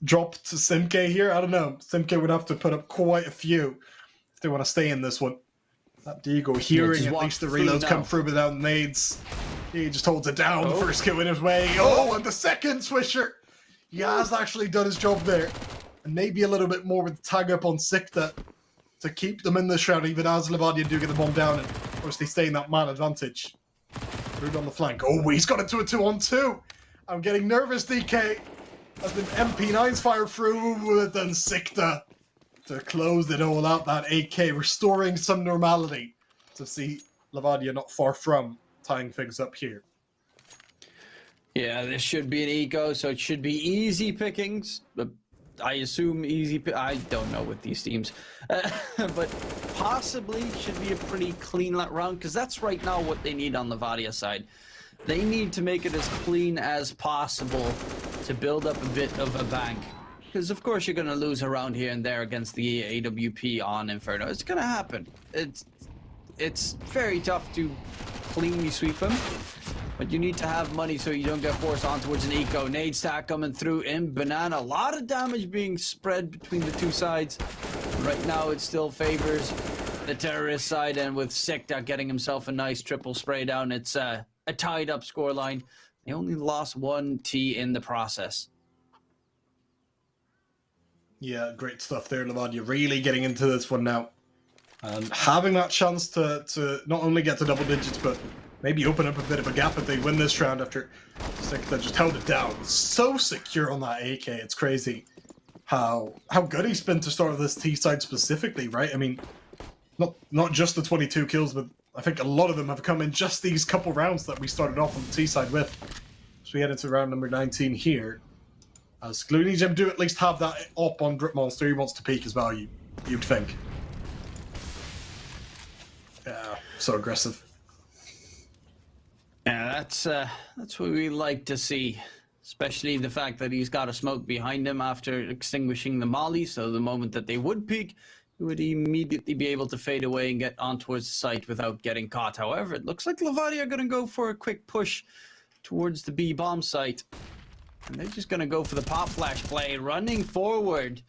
drop to Simke here. I don't know. Simke would have to put up quite a few if they want to stay in this one. That Diego hearing at least the reloads come through without nades. He just holds it down. First kill in his way. Oh, and the second Swisher. He has actually done his job there. And maybe a little bit more with the tag up on Sikta to keep them in this round, even as Levadia do get the bomb down. And of course, they stay in that man advantage. Rude on the flank. Oh, he's got into a 2-on-2. I'm getting nervous, DK. As the MP9s fire through with then Sikta to close it all out. That AK restoring some normality to see Levadia not far from tying things up here. Yeah, this should be an eco, so it should be easy pickings. I assume easy. I don't know with these teams, but possibly should be a pretty clean round because that's right now what they need on Levadia side. They need to make it as clean as possible to build up a bit of a bank. Because of course you're going to lose around here and there against the AWP on Inferno. It's going to happen. It's very tough to cleanly sweep them. But you need to have money so you don't get forced on towards an eco. Nade stack coming through in Banana. A lot of damage being spread between the two sides. Right now it still favors the terrorist side, and with Sikta getting himself a nice triple spray down, it's a tied up scoreline. They only lost 1 T in the process. Yeah, great stuff there, Levadia. Really getting into this one now. And having that chance to not only get to double digits, but maybe open up a bit of a gap if they win this round after Sikta just held it down. So secure on that AK. It's crazy how good he's been to start this T side specifically, right? I mean, not just the 22 kills, but I think a lot of them have come in just these couple rounds that we started off on the T side with. So we head into round number 19 here. As Gluh and nijem do at least have that op on Drip Monster. He wants to peek as well, you'd think. Yeah, so aggressive. Yeah, that's what we like to see. Especially the fact that he's got a smoke behind him after extinguishing the molly, so the moment that they would peek, he would immediately be able to fade away and get on towards the site without getting caught. However, it looks like Levadia are going to go for a quick push towards the B bomb site. And they're just going to go for the pop flash play, running forward.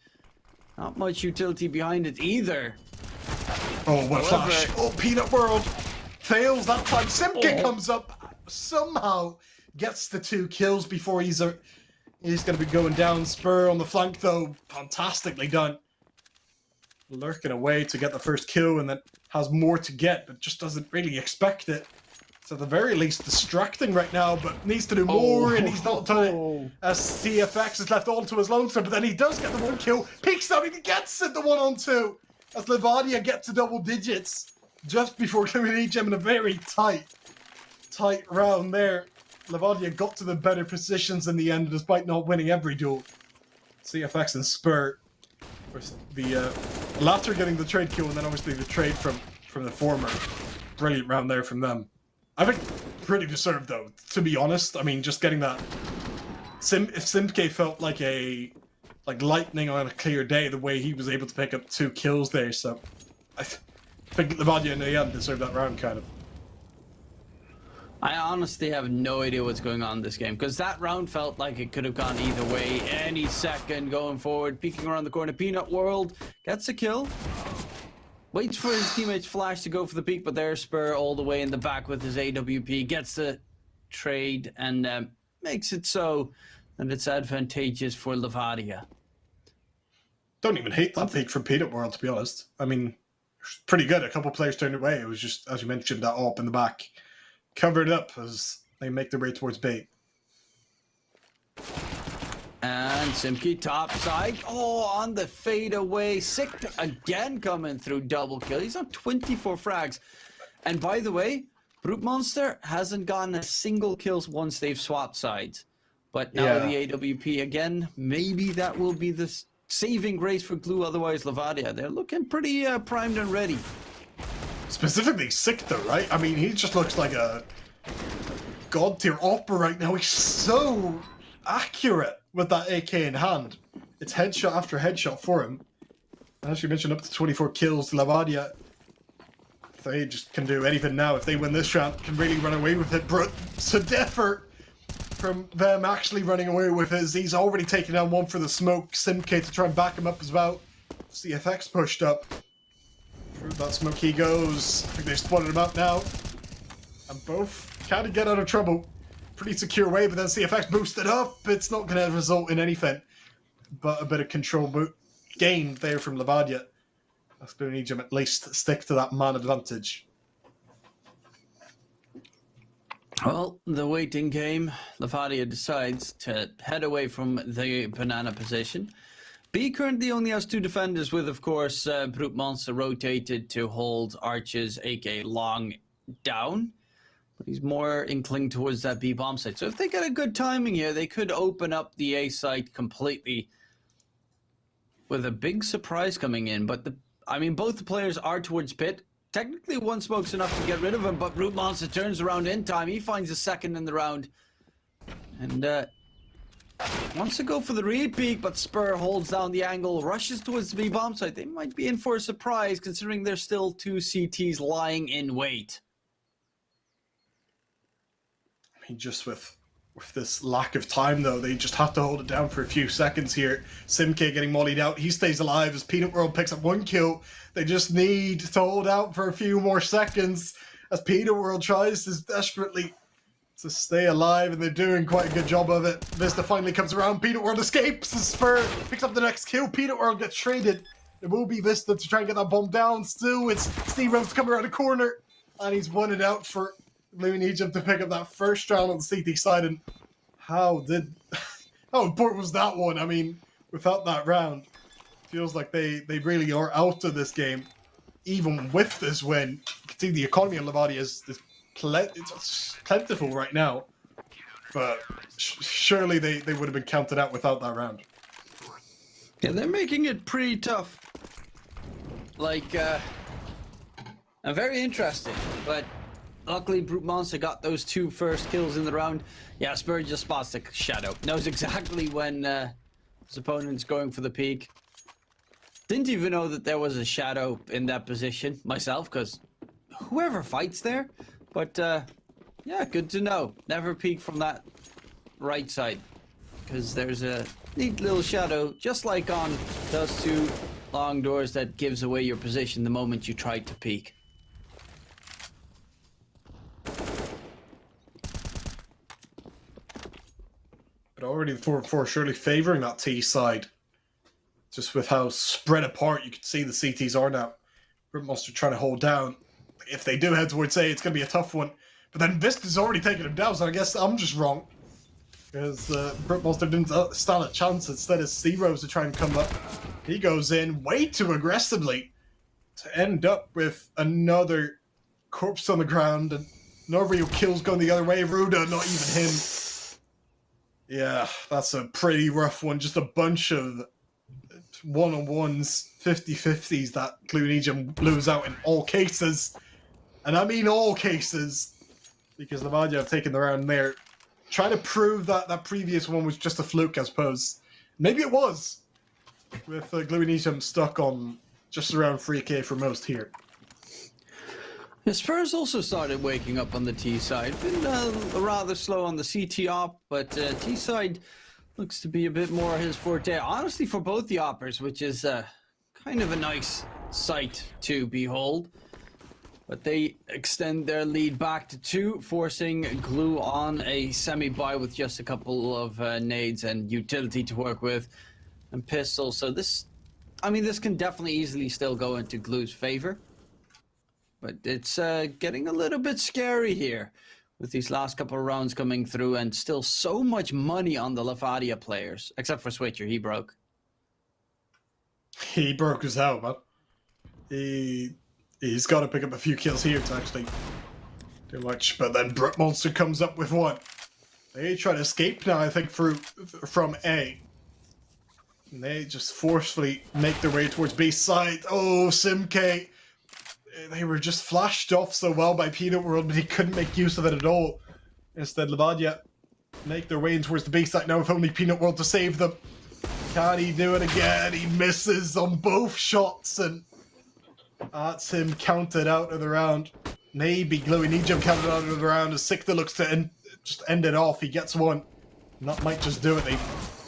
Not much utility behind it either. Oh, what a flash. Oh, Peanut World fails that time. Simke comes up, somehow gets the 2 kills before he's going to be going down. Spur on the flank, though, fantastically done. Lurking away to get the first kill, and then has more to get, but just doesn't really expect it. So at the very least, distracting right now, but needs to do more, and he's not done it. As CFX is left all to his lonesome, but then he does get the 1 kill. Peeks out, and he gets it, the 1-on-2. As Levadia get to double digits just before Gluh and nijem in a very tight round there. Levadia got to the better positions in the end, despite not winning every duel. CFX and Spur, the latter getting the trade kill, and then obviously the trade from the former. Brilliant round there from them. I think pretty deserved, though, to be honest. I mean, just getting that... If Simke felt like lightning on a clear day, the way he was able to pick up 2 kills there, so... I think Levadia and nijem deserved that round, kind of. I honestly have no idea what's going on in this game, because that round felt like it could have gone either way any second going forward. Peeking around the corner, Peanut World gets a kill. Waits for his teammate's flash to go for the peek, but there's Spur all the way in the back with his AWP. Gets the trade and makes it so that it's advantageous for Levadia. Don't even hate that peek from Peanut World, to be honest. I mean, pretty good. A couple players turned away. It was just, as you mentioned, that op in the back. Covered up as they make their way towards bait. And Simke top side. Oh, on the fade away. Sikta again coming through double kill. He's on 24 frags. And by the way, Brute Monster hasn't gotten a single kill once they've swapped sides. But now the AWP again, maybe that will be the saving grace for Gluh. Otherwise, Levadia, they're looking pretty primed and ready. Specifically Sikta, right? I mean, he just looks like a god tier opera right now. He's so accurate with that AK in hand. It's headshot after headshot for him. And as you mentioned, up to 24 kills. Levadia They just can do anything now. If they win this round, can really run away with it. But it's an effort from them actually running away with it. He's already taken down one for the smoke. Simk to try and back him up as well. CFX pushed up. Through that smoke he goes. I think they've spotted him up now. And both kind of get out of trouble. Pretty secure way, but then CFX boosted up. It's not going to result in anything but a bit of control gained there from Levadia. That's going to need him at least stick to that man advantage. Well, the waiting game. Levadia decides to head away from the banana position. B currently only has 2 defenders with, of course, Brute Monster rotated to hold Arches, aka Long, down. But he's more inclined towards that B bomb site. So if they get a good timing here, they could open up the A site completely with a big surprise coming in. But both the players are towards pit. Technically, one smoke's enough to get rid of him, but Brute Monster turns around in time. He finds a second in the round. And wants to go for the read peak, but Spur holds down the angle, rushes towards the B bomb site. They might be in for a surprise, considering there's still 2 CTs lying in wait. I mean, just with this lack of time, though, they just have to hold it down for a few seconds here. Simk getting mollied out. He stays alive as Peanut World picks up 1 kill. They just need to hold out for a few more seconds as Peanut World tries to desperately to stay alive, and they're doing quite a good job of it. Vista finally comes around. Peanut World escapes. The Spur picks up the next kill. Peanut World gets traded. It will be Vista to try and get that bomb down. Still, it's Steve Rhodes coming around the corner, and he's won it out for Gluh Egypt to pick up that first round on the CT side. And how important was that one? I mean, without that round, feels like they really are out of this game. Even with this win, you can see the economy of Levadia is it's plentiful right now. But surely they would have been counted out without that round. Yeah, they're making it pretty tough. Very interesting, but luckily, Brute Monster got those 2 first kills in the round. Yeah, Spur just spots the shadow. Knows exactly when his opponent's going for the peak. Didn't even know that there was a shadow in that position myself, because whoever fights there. But, yeah, good to know. Never peek from that right side, because there's a neat little shadow, just like on those 2 long doors, that gives away your position the moment you try to peek. Already the 4-4 surely favouring that T side. Just with how spread apart you can see the CTs are now. Brute Monster trying to hold down. If they do head towards A, it's going to be a tough one. But then Vista's already taken him down, so I guess I'm just wrong. Because Brute Monster didn't stand a chance. Instead of Zeros to try and come up. He goes in way too aggressively to end up with another corpse on the ground. And no real kills going the other way. Ruda, not even him. Yeah, that's a pretty rough one. Just a bunch of one-on-ones, 50-50s that Gluh Egypt lose out in all cases. And I mean all cases, because Levadia have taken the round there. Trying to prove that that previous one was just a fluke, I suppose. Maybe it was, with Gluh Egypt stuck on just around 3k for most here. The Spurs also started waking up on the T side. Been rather slow on the CT op, but T side looks to be a bit more his forte. Honestly, for both the oppers, which is kind of a nice sight to behold. But they extend their lead back to 2, forcing Gluh on a semi-buy with just a couple of nades and utility to work with, and pistols. So this can definitely easily still go into Gluh's favor. But it's getting a little bit scary here with these last couple of rounds coming through, and still so much money on the Levadia players. Except for Switcher, he broke. He broke as hell, man. He's got to pick up a few kills here to actually do much. But then Brute Monster comes up with 1. They try to escape now, I think, from A. And they just forcefully make their way towards B side. Oh, Simk. They were just flashed off so well by Peanut World, but he couldn't make use of it at all. Instead, Levadia make their way in towards the B site now with only Peanut World to save them. Can he do it again? He misses on both shots, and That's him counted out of the round. Maybe Gluh nijem counted out of the round as Sikta looks to just end it off. He gets one. And that might just do it. They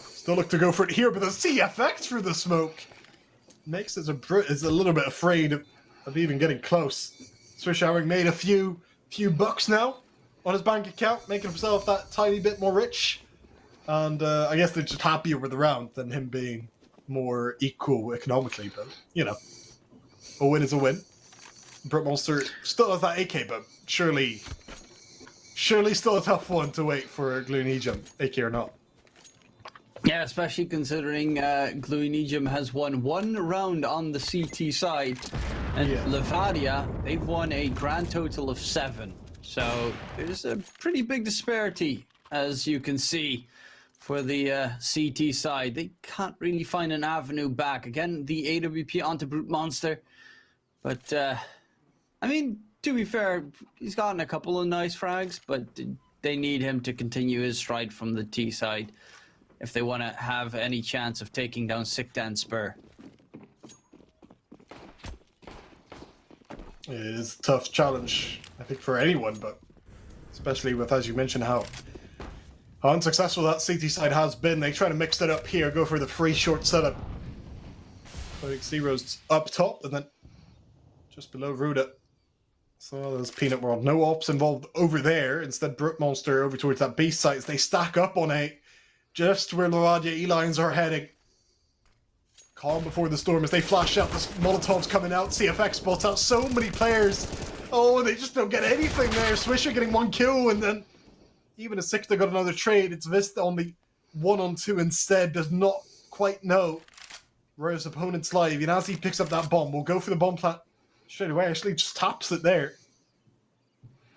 still look to go for it here, but the CFX through the smoke makes it is a little bit afraid of even getting close. Swisher made a few bucks now on his bank account, making himself that tiny bit more rich. And I guess they're just happier with the round than him being more equal economically. But, you know, a win is a win. Britmonster still has that AK, but surely still a tough one to wait for Gluh nijem, AK or not. Yeah, especially considering Gluh nijem has won one round on the CT side, and Levadia, they've won a grand total of 7. So there's a pretty big disparity, as you can see, for the CT side. They can't really find an avenue back. Again, the AWP onto Brute Monster, but I mean, to be fair, he's gotten a couple of nice frags, but they need him to continue his stride from the T side if they want to have any chance of taking down Sikta and Spur. It is a tough challenge, I think, for anyone, but especially with, as you mentioned, how unsuccessful that CT side has been. They try to mix it up here, go for the free short setup. I think Zero's up top and then just below Ruda. So there's Peanut World. No ops involved over there. Instead, Brute Monster over towards that base site as they stack up on A. Just where Levadia-Elions are heading. Calm before the storm as they flash out. The Molotovs coming out. CFX spots out so many players. Oh, they just don't get anything there. Swisher getting 1 kill, and then even as Sikta got another trade, it's Vista on the 1-on-2 instead. Does not quite know where his opponent's live. And as he picks up that bomb, we'll go for the bomb plant straight away. Actually just taps it there.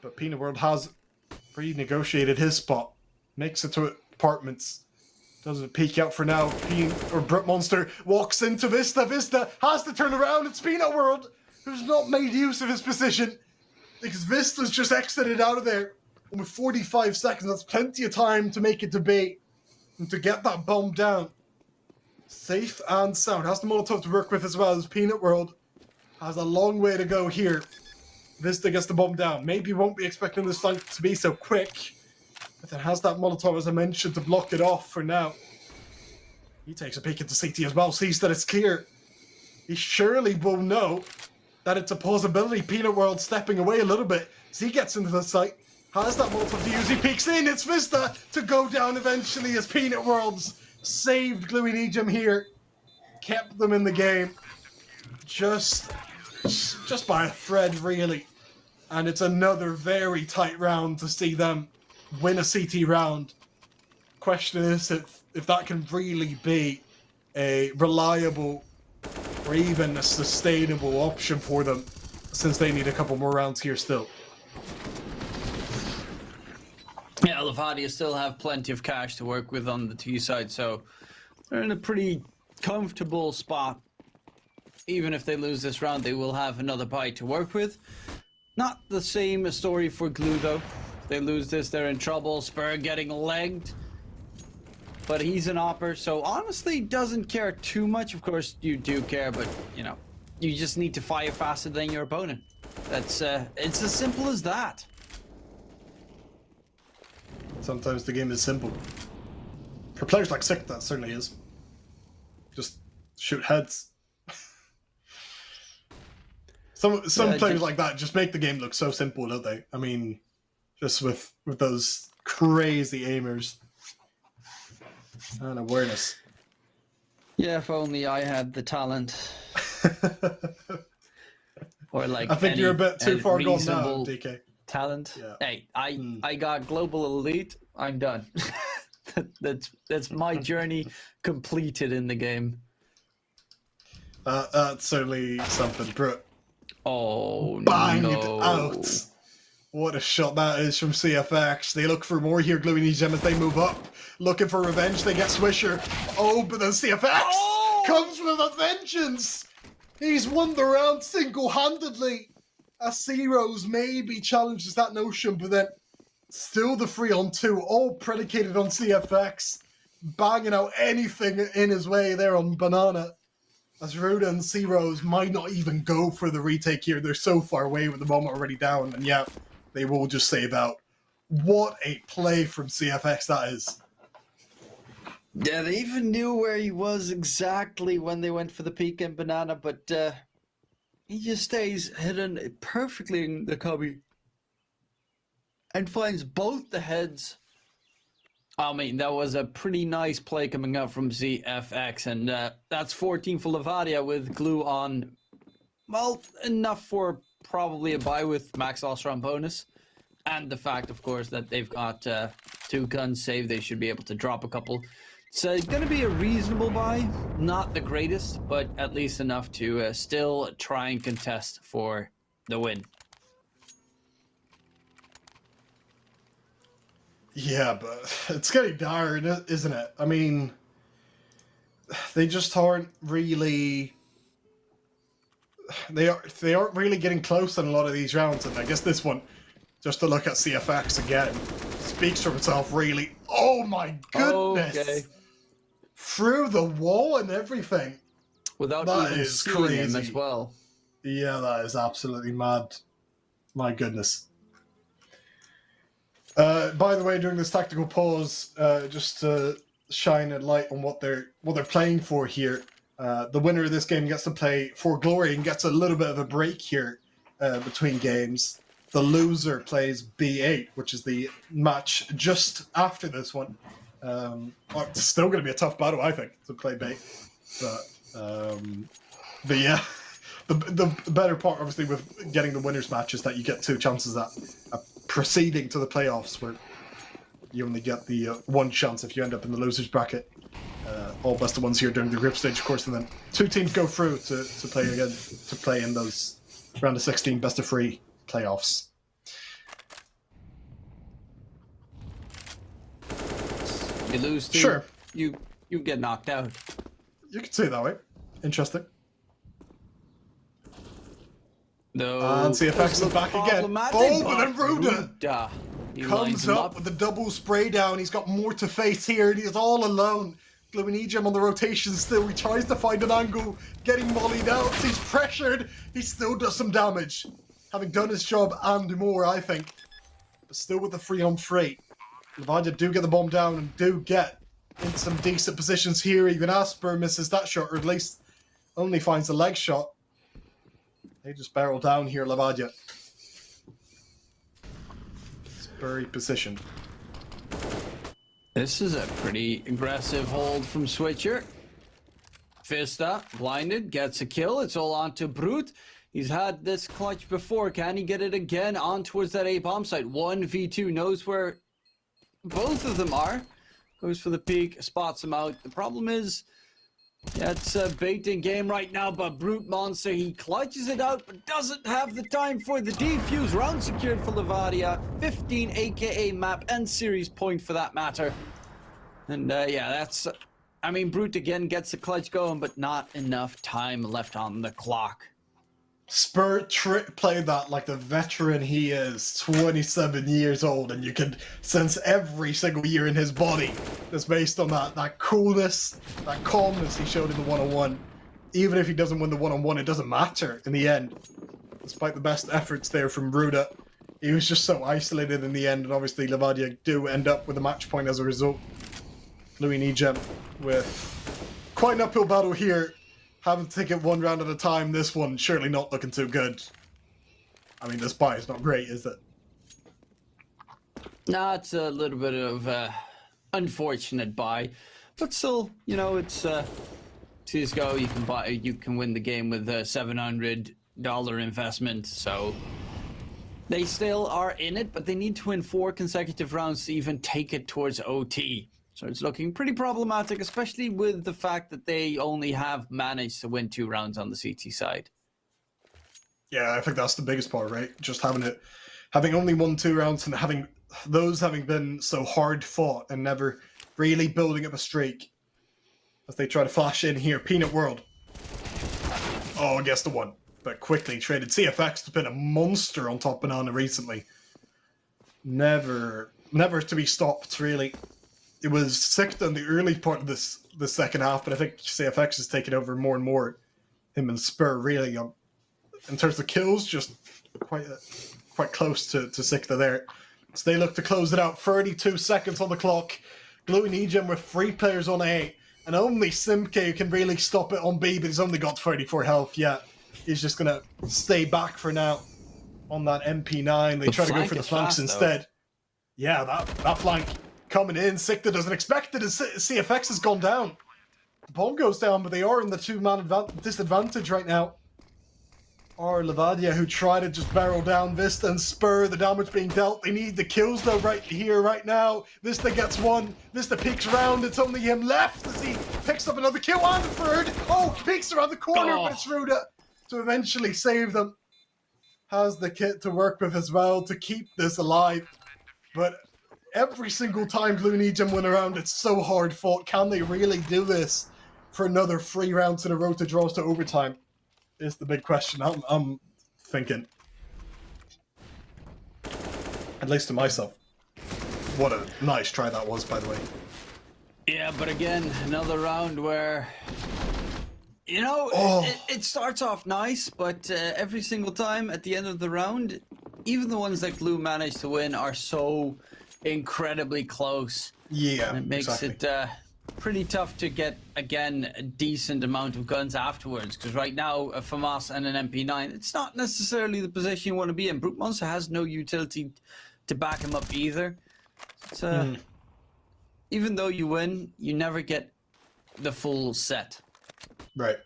But Peanut World has renegotiated his spot. Makes it to apartments. Doesn't peek out for now. Brute Monster walks into Vista. Vista has to turn around. It's Peanut World who's not made use of his position because Vista's just exited out of there. And with 45 seconds, that's plenty of time to make it debate and to get that bomb down. Safe and sound. Has the Molotov to work with as well as Peanut World has a long way to go here. Vista gets the bomb down. Maybe won't be expecting this fight to be so quick. But then has that Molotov, as I mentioned, to block it off for now. He takes a peek into CT as well, sees that it's clear. He surely will know that it's a possibility. Peanut World stepping away a little bit as he gets into the site. Has that Molotov to use, he peeks in, it's Vista to go down eventually as Peanut World's saved Gluh nijem here. Kept them in the game. Just by a thread, really. And it's another very tight round to see them win a CT round. Question is if that can really be a reliable or even a sustainable option for them, since they need a couple more rounds here still. Yeah, Levadia still have plenty of cash to work with on the T side, so they're in a pretty comfortable spot. Even if they lose this round, they will have another bite to work with. Not the same story for Gluh, though. If they lose this, they're in trouble. Spur getting legged. But he's an opper, so honestly doesn't care too much. Of course, you do care, but, you know, you just need to fire faster than your opponent. That's, it's as simple as that. Sometimes the game is simple. For players like Sikta, that certainly is. Just shoot heads. Some players like that just make the game look so simple, don't they? I mean, just with those crazy aimers and awareness. Yeah, if only I had the talent. Or like I think you're a bit too far gone now, DK. Talent. Yeah. Hey, I got global elite. I'm done. that's my journey completed in the game. That's certainly something, Brute. Oh, Banged no. out. What a shot that is from CFX. They look for more here, Gluh nijem, as they move up. Looking for revenge, they get Swisher. Oh, but then CFX comes with a vengeance. He's won the round single-handedly. As Zeros maybe challenges that notion, but then still the 3-on-2, all predicated on CFX. Banging out anything in his way there on Banana. as Ruda and C-Rose might not even go for the retake here. They're so far away with the bomb already down, and yeah, they will just save out. What a play from CFX that is. Yeah, they even knew where he was exactly when they went for the peek and banana, but he just stays hidden perfectly in the cubby and finds both the heads. I mean, that was a pretty nice play coming out from ZFX, and that's 14 for Levadia with Gluh on, well, enough for probably a buy with max Ostrom bonus. And the fact, of course, that they've got 2 guns saved, they should be able to drop a couple. It's going to be a reasonable buy, not the greatest, but at least enough to still try and contest for the win. Yeah, but it's getting dire, isn't it? I mean, they just aren't really... They aren't really getting close in a lot of these rounds, and I guess this one, just to look at CFX again, speaks for itself, really. Oh my goodness! Okay. Through the wall and everything. Without that even is seeing him as well. Yeah, that is absolutely mad. My goodness. By the way, during this tactical pause, just to shine a light on what they're playing for here, the winner of this game gets to play for glory and gets a little bit of a break here between games. The loser plays B8, which is the match just after this one. It's still going to be a tough battle, I think, to play B. But yeah, the better part, obviously, with getting the winners match is that you get 2 chances at proceeding to the playoffs, where you only get the 1 chance if you end up in the losers bracket. All best of ones here during the group stage, of course, and then 2 teams go through to play again, to play in those round of 16 best of 3 playoffs. You lose, sure. You get knocked out. You could say it that way. Interesting. No. And CFX is back again. Oh, but then Ruda comes up with the double spray down. He's got more to face here, and he's all alone. Gluh and nijem on the rotation still. He tries to find an angle, getting mollied out. He's pressured. He still does some damage, having done his job and more, I think. But still with the 3-on-3. Levadia do get the bomb down and do get in some decent positions here. Even Asper misses that shot, or at least only finds the leg shot. They just barrel down here, Levadia. It's very positioned. This is a pretty aggressive hold from Switcher. Fista, blinded, gets a kill. It's all on to Brute. He's had this clutch before. Can he get it again on towards that A-bomb site? 1v2, knows where both of them are. Goes for the peek, spots him out. The problem is, yeah, it's a baiting game right now, but Brute Monster, he clutches it out, but doesn't have the time for the defuse. Round secured for Levadia. 15 AKA map and series point for that matter. And yeah, that's... I mean, Brute again gets the clutch going, but not enough time left on the clock. Spur played that like the veteran he is, 27 years old, and you can sense every single year in his body that's based on that coolness, that calmness he showed in the one-on-one. Even if he doesn't win the one-on-one, it doesn't matter in the end. Despite the best efforts there from Ruda, he was just so isolated in the end, and obviously Levadia do end up with a match point as a result. Gluh and nijem with quite an uphill battle here. Having to take it 1 round at a time, this one surely not looking too good. I mean, this buy is not great, is it? No, it's a little bit of unfortunate buy, but still, you know, it's CSGO. You can win the game with a $700 investment, so they still are in it, but they need to win 4 consecutive rounds to even take it towards OT. So it's looking pretty problematic, especially with the fact that they only have managed to win 2 rounds on the CT side. Yeah, I think that's the biggest part, right? Just having only won 2 rounds and having been so hard fought and never really building up a streak. As they try to flash in here, Peanut World. Oh, gets the one, but quickly traded. CFX has been a monster on top banana recently. Never to be stopped, really. It was sick in the early part of the second half, but I think CFX has taken over more and more him and Spur really, in terms of kills, just quite close to Sikta there. So they look to close it out. 32 seconds on the clock. Gluh and nijem with 3 players on A, and only Simke can really stop it on B, but he's only got 34 health yet. He's just going to stay back for now on that MP9. They try to go for the flanks instead. Yeah, that flank coming in. Sikta doesn't expect it as CFX has gone down. The bomb goes down, but they are in the 2-man disadvantage right now. Or Levadia, who try to just barrel down Vista and Spur, the damage being dealt. They need the kills though right here, right now. Vista gets one. Vista peeks around. It's only him left as he picks up another kill and a third. Oh, peeks around the corner, but it's Ruda to eventually save them. Has the kit to work with as well to keep this alive. But every single time Gluh and nijem win around, it's so hard fought. Can they really do this for another 3 rounds in a row to draws to overtime? Is the big question I'm thinking. At least to myself. What a nice try that was, by the way. Yeah, but again, another round where, you know, it starts off nice, but every single time at the end of the round, even the ones that Gluh managed to win are so incredibly close. Yeah, and it makes it pretty tough to get, again, a decent amount of guns afterwards, because right now a FAMAS and an MP9, it's not necessarily the position you want to be in. Brute Monster has no utility to back him up either. It's, even though you win, you never get the full set. Right.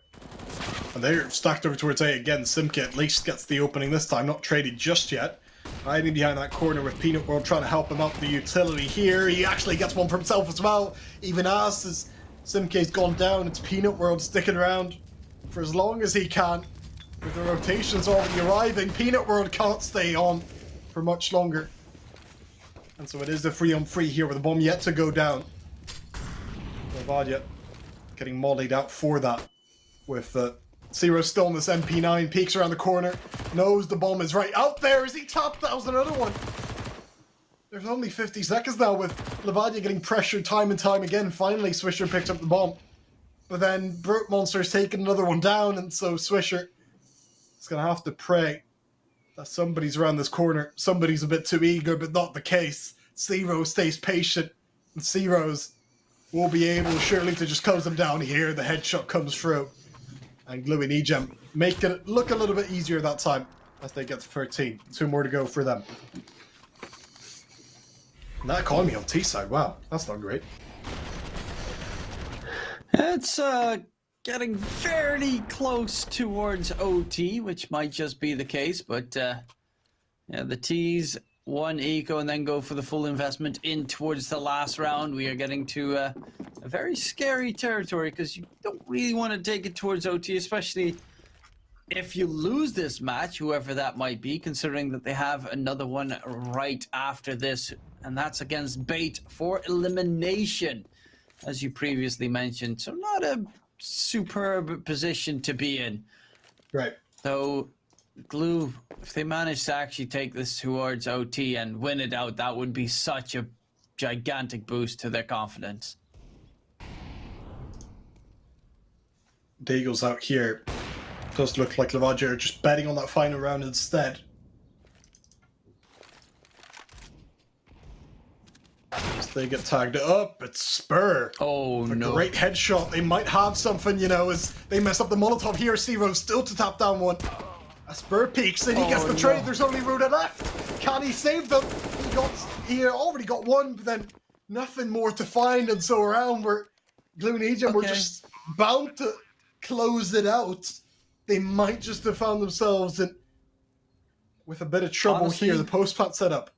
And they're stacked over towards A again. Simke at least gets the opening this time, not traded just yet. Hiding behind that corner with Peanut World trying to help him out the utility here. He actually gets one for himself as well. Even as Simke's gone down, it's Peanut World sticking around for as long as he can. With the rotations already arriving, Peanut World can't stay on for much longer. And so it is a 3-on-3 here with the bomb yet to go down. Levadia getting mollied out for that. With Zero still in this MP9, peeks around the corner, knows the bomb is right out there as he tapped. That was another one. There's only 50 seconds now with Levadia getting pressured time and time again. Finally, Swisher picked up the bomb. But then Brute Monster's taken another one down, and so Swisher is going to have to pray that somebody's around this corner. Somebody's a bit too eager, but not the case. Zero stays patient, and Zero's will be able surely to just close them down here. The headshot comes through. And Gluh and nijem make it look a little bit easier that time as they get to 13. 2 more to go for them. And that economy on T side, wow, that's not great. It's getting fairly close towards OT, which might just be the case, but yeah, the T's 1 eco and then go for the full investment in towards the last round. We are getting to a very scary territory because you don't really want to take it towards OT, especially if you lose this match, whoever that might be, considering that they have another one right after this, and that's against Bait for elimination, as you previously mentioned. So not a superb position to be in. Right. So Gluh, if they manage to actually take this towards OT and win it out, that would be such a gigantic boost to their confidence. Deagle's out here. Does look like Levadia are just betting on that final round instead. As they get tagged up, it's Spur. Oh, no. Great headshot. They might have something, you know, as they mess up the Molotov here. Zero's still to tap down one. A Spur peeks and he gets the trade. There's only Ruda left. Can he save them? He already got one, but then nothing more to find. And so around where Gluh and nijem were just bound to close it out. They might just have found themselves in with a bit of trouble. Honestly, here. The post-plant setup.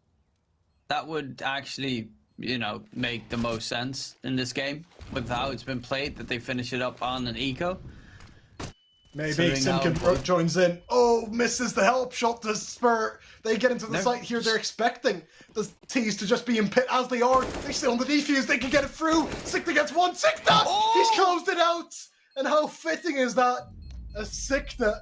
That would actually, you know, make the most sense in this game with how it's been played, that they finish it up on an eco. Maybe Simkin joins in. Oh, misses the help shot to Spur. They get into the site here. They're expecting the T's to just be in pit as they are. They still on the defuse. They can get it through. Sikta gets one. Sikta! He's closed it out. And how fitting is that? A Sikta